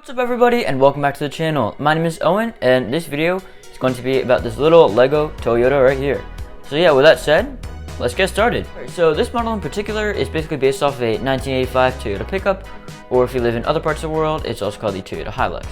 What's up everybody and welcome back to the channel. My name is Owen and this video is going to be about this little Lego Toyota right here. So yeah, with that said, let's get started. So this model in particular is basically based off a 1985 Toyota pickup, or if you live in other parts of the world, it's also called the Toyota Hilux.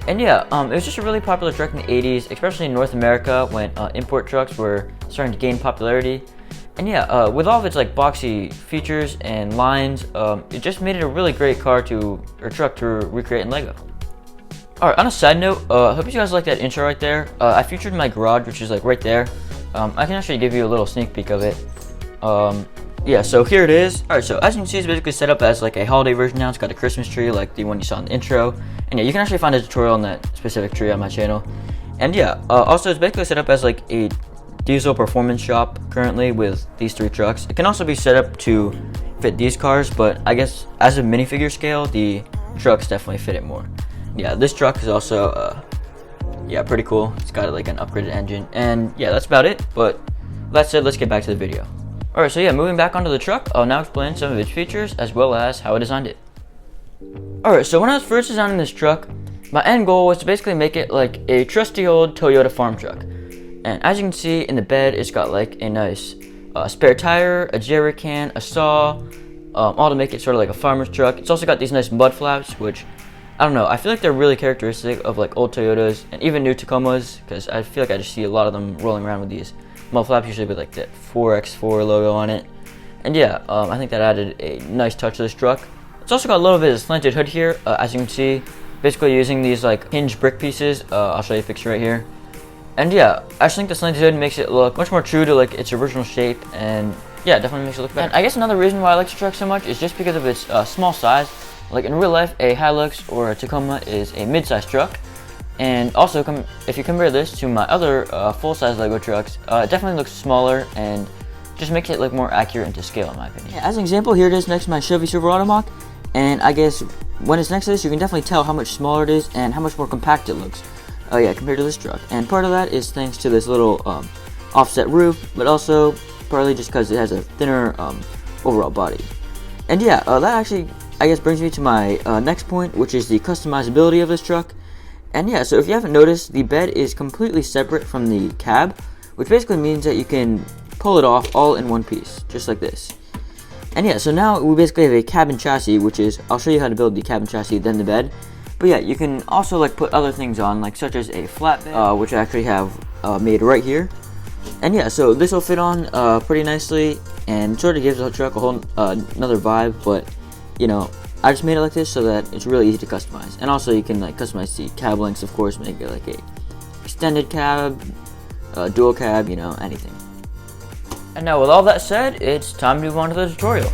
And yeah, it was just a really popular truck in the 80s, especially in North America when import trucks were starting to gain popularity. And yeah, with all of its like boxy features and lines, it just made it a really great truck to recreate in Lego. Alright, on a side note, I hope you guys like that intro right there. I featured my garage, which is like right there. I can actually give you a little sneak peek of it. Yeah, so here it is. Alright, so as you can see, it's basically set up as like a holiday version now. It's got a Christmas tree like the one you saw in the intro. And yeah, you can actually find a tutorial on that specific tree on my channel. And yeah, also it's basically set up as like a diesel performance shop currently with these three trucks. It can also be set up to fit these cars, but I guess as a minifigure scale, the trucks definitely fit it more. Yeah, this truck is also yeah, pretty cool. It's got like an upgraded engine, and yeah, that's about it. But that said, let's get back to the video. Alright, so yeah, moving back onto the truck, I'll now explain some of its features as well as how I designed it. Alright, so when I was first designing this truck, my end goal was to basically make it like a trusty old Toyota farm truck. And as you can see in the bed, it's got like a nice spare tire, a jerry can, a saw, all to make it sort of like a farmer's truck. It's also got these nice mud flaps, which, I don't know, I feel like they're really characteristic of like old Toyotas and even new Tacomas, because I feel like I just see a lot of them rolling around with these mud flaps, usually with like the 4x4 logo on it. And yeah, I think that added a nice touch to this truck. It's also got a little bit of slanted hood here, as you can see, basically using these like hinged brick pieces. I'll show you a picture right here. And yeah, I just think the slanted hood makes it look much more true to like its original shape, and yeah, definitely makes it look better. And I guess another reason why I like this truck so much is just because of its small size. Like in real life, a Hilux or a Tacoma is a mid-sized truck, and also if you compare this to my other full-size Lego trucks, it definitely looks smaller and just makes it look more accurate and to scale in my opinion. Yeah, as an example, here it is next to my Chevy Silverado Mach, and I guess when it's next to this, you can definitely tell how much smaller it is and how much more compact it looks. Oh yeah, compared to this truck. And part of that is thanks to this little offset roof, but also partly just because it has a thinner overall body. And yeah, that actually, I guess, brings me to my next point, which is the customizability of this truck. And yeah, so if you haven't noticed, the bed is completely separate from the cab, which basically means that you can pull it off all in one piece, just like this. And yeah, so now we basically have a cabin chassis, which is, I'll show you how to build the cabin chassis, then the bed. But yeah, you can also like put other things on, like such as a flatbed, which I actually have made right here. And yeah, so this will fit on pretty nicely and sort of gives the truck a whole another vibe. But you know, I just made it like this so that it's really easy to customize. And also you can like customize the cab lengths, of course, make it like a extended cab, dual cab, you know, anything. And now with all that said, it's time to move on to the tutorial.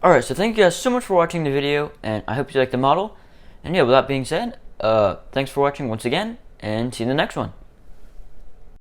Alright, so thank you guys so much for watching the video, and I hope you like the model. And yeah, with that being said, thanks for watching once again, and see you in the next one.